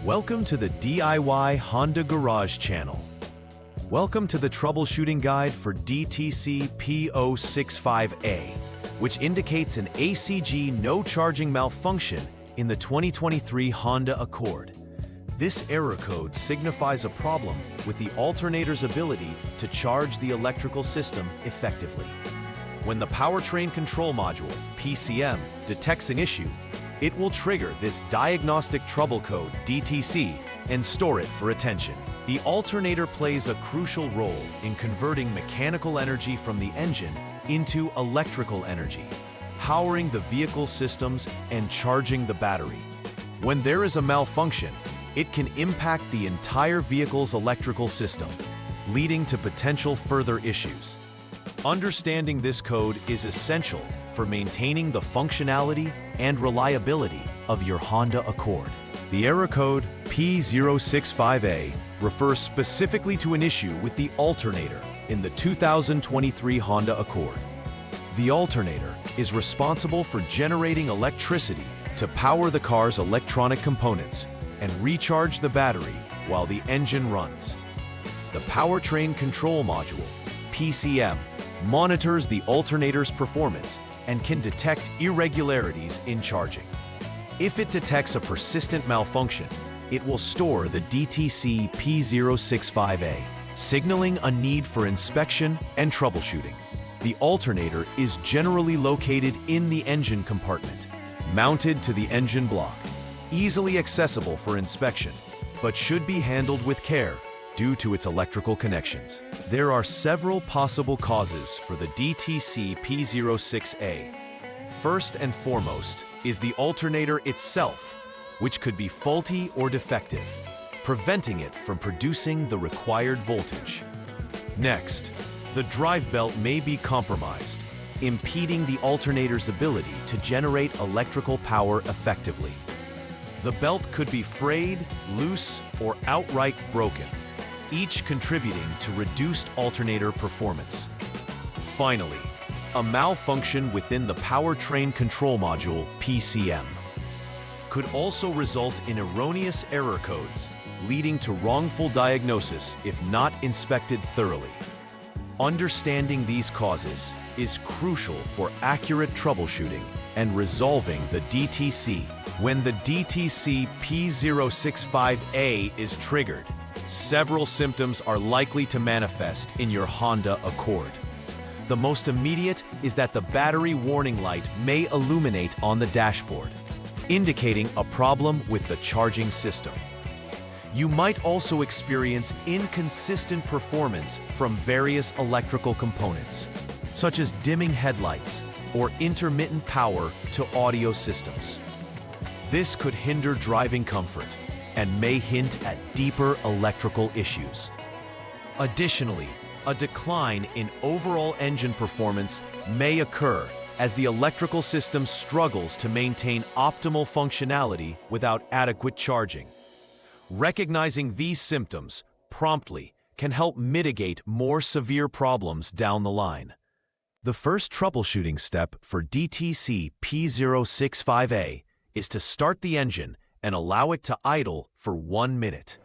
Welcome to the DIY Honda Garage channel. Welcome to the troubleshooting guide for DTC P065A, which indicates an ACG No Charging Malfunction in the 2023 Honda Accord. This error code signifies a problem with the alternator's ability to charge the electrical system effectively. When the powertrain control module, PCM, detects an issue, it will trigger this diagnostic trouble code, DTC, and store it for attention. The alternator plays a crucial role in converting mechanical energy from the engine into electrical energy, powering the vehicle systems and charging the battery. When there is a malfunction, it can impact the entire vehicle's electrical system, leading to potential further issues. Understanding this code is essential for maintaining the functionality and reliability of your Honda Accord. The error code P065A refers specifically to an issue with the alternator in the 2023 Honda Accord. The alternator is responsible for generating electricity to power the car's electronic components and recharge the battery while the engine runs. The powertrain control module, PCM, monitors the alternator's performance and can detect irregularities in charging. If it detects a persistent malfunction, it will store the DTC P065A, signaling a need for inspection and troubleshooting. The alternator is generally located in the engine compartment, mounted to the engine block, easily accessible for inspection, but should be handled with care due to its electrical connections. There are several possible causes for the DTC P06A. First and foremost is the alternator itself, which could be faulty or defective, preventing it from producing the required voltage. Next, the drive belt may be compromised, impeding the alternator's ability to generate electrical power effectively. The belt could be frayed, loose, or outright broken, each contributing to reduced alternator performance. Finally, a malfunction within the powertrain control module, PCM, could also result in erroneous error codes, leading to wrongful diagnosis if not inspected thoroughly. Understanding these causes is crucial for accurate troubleshooting and resolving the DTC. When the DTC P065A is triggered, several symptoms are likely to manifest in your Honda Accord. The most immediate is that the battery warning light may illuminate on the dashboard, indicating a problem with the charging system. You might also experience inconsistent performance from various electrical components, such as dimming headlights or intermittent power to audio systems. This could hinder driving comfort and may hint at deeper electrical issues. Additionally, a decline in overall engine performance may occur as the electrical system struggles to maintain optimal functionality without adequate charging. Recognizing these symptoms promptly can help mitigate more severe problems down the line. The first troubleshooting step for DTC P065A is to start the engine and allow it to idle for 1 minute.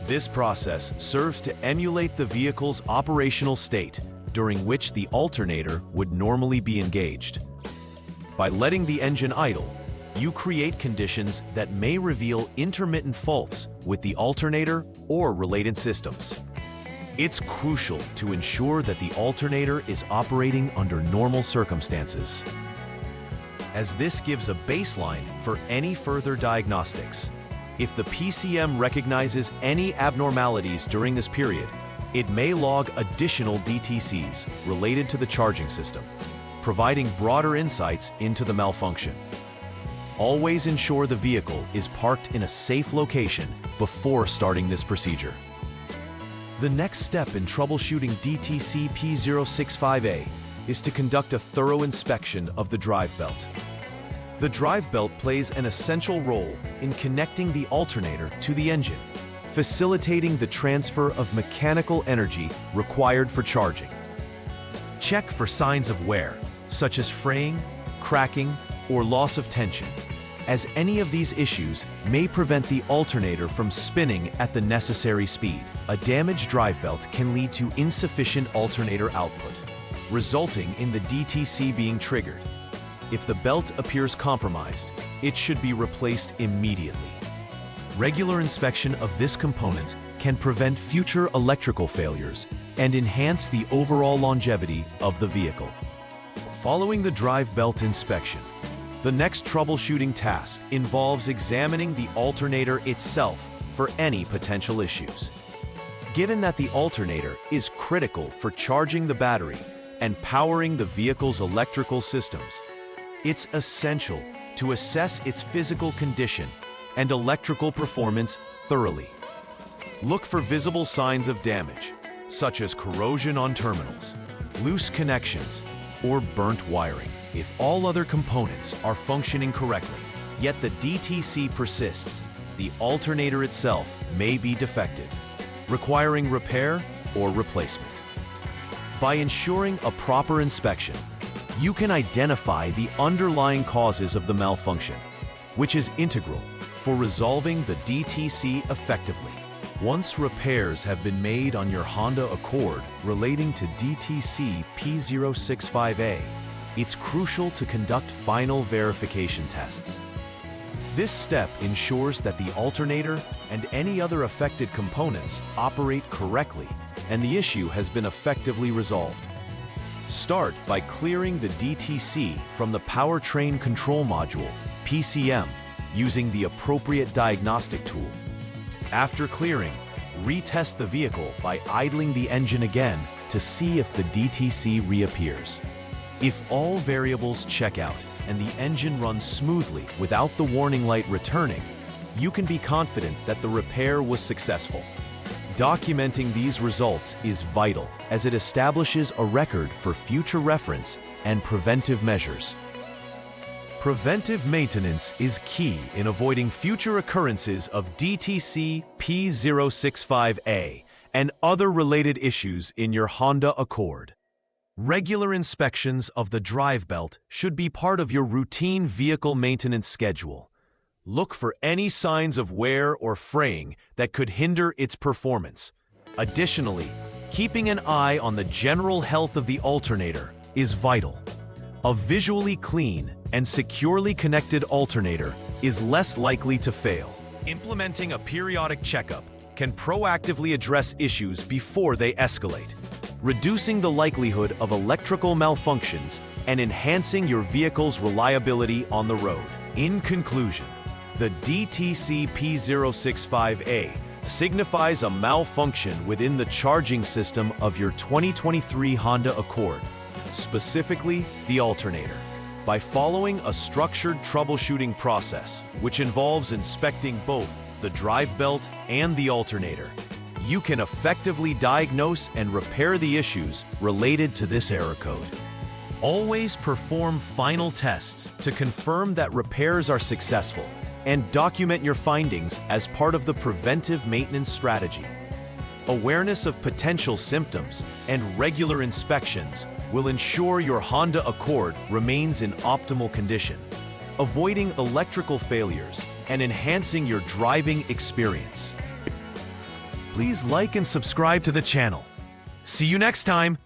This process serves to emulate the vehicle's operational state, during which the alternator would normally be engaged. By letting the engine idle, you create conditions that may reveal intermittent faults with the alternator or related systems. It's crucial to ensure that the alternator is operating under normal circumstances, as this gives a baseline for any further diagnostics. If the PCM recognizes any abnormalities during this period, it may log additional DTCs related to the charging system, providing broader insights into the malfunction. Always ensure the vehicle is parked in a safe location before starting this procedure. The next step in troubleshooting DTC P065A is to conduct a thorough inspection of the drive belt. The drive belt plays an essential role in connecting the alternator to the engine, facilitating the transfer of mechanical energy required for charging. Check for signs of wear, such as fraying, cracking, or loss of tension. as any of these issues may prevent the alternator from spinning at the necessary speed. A damaged drive belt can lead to insufficient alternator output, resulting in the DTC being triggered. If the belt appears compromised, it should be replaced immediately. Regular inspection of this component can prevent future electrical failures and enhance the overall longevity of the vehicle. Following the drive belt inspection, the next troubleshooting task involves examining the alternator itself for any potential issues. Given that the alternator is critical for charging the battery and powering the vehicle's electrical systems, it's essential to assess its physical condition and electrical performance thoroughly. Look for visible signs of damage, such as corrosion on terminals, loose connections, or burnt wiring. If all other components are functioning correctly, yet the DTC persists, the alternator itself may be defective, requiring repair or replacement. By ensuring a proper inspection, you can identify the underlying causes of the malfunction, which is integral for resolving the DTC effectively. Once repairs have been made on your Honda Accord relating to DTC P065A, it's crucial to conduct final verification tests. This step ensures that the alternator and any other affected components operate correctly and the issue has been effectively resolved. Start by clearing the DTC from the Powertrain Control Module, PCM, using the appropriate diagnostic tool. After clearing, retest the vehicle by idling the engine again to see if the DTC reappears. If all variables check out and the engine runs smoothly without the warning light returning, you can be confident that the repair was successful. Documenting these results is vital as it establishes a record for future reference and preventive measures. Preventive maintenance is key in avoiding future occurrences of DTC P065A and other related issues in your Honda Accord. Regular inspections of the drive belt should be part of your routine vehicle maintenance schedule. Look for any signs of wear or fraying that could hinder its performance. Additionally, keeping an eye on the general health of the alternator is vital. A visually clean and securely connected alternator is less likely to fail. Implementing a periodic checkup can proactively address issues before they escalate, reducing the likelihood of electrical malfunctions and enhancing your vehicle's reliability on the road. In conclusion, the DTC P065A signifies a malfunction within the charging system of your 2023 Honda Accord, specifically the alternator. By following a structured troubleshooting process, which involves inspecting both the drive belt and the alternator, you can effectively diagnose and repair the issues related to this error code. Always perform final tests to confirm that repairs are successful and document your findings as part of the preventive maintenance strategy. Awareness of potential symptoms and regular inspections will ensure your Honda Accord remains in optimal condition, avoiding electrical failures and enhancing your driving experience. Please like and subscribe to the channel. See you next time!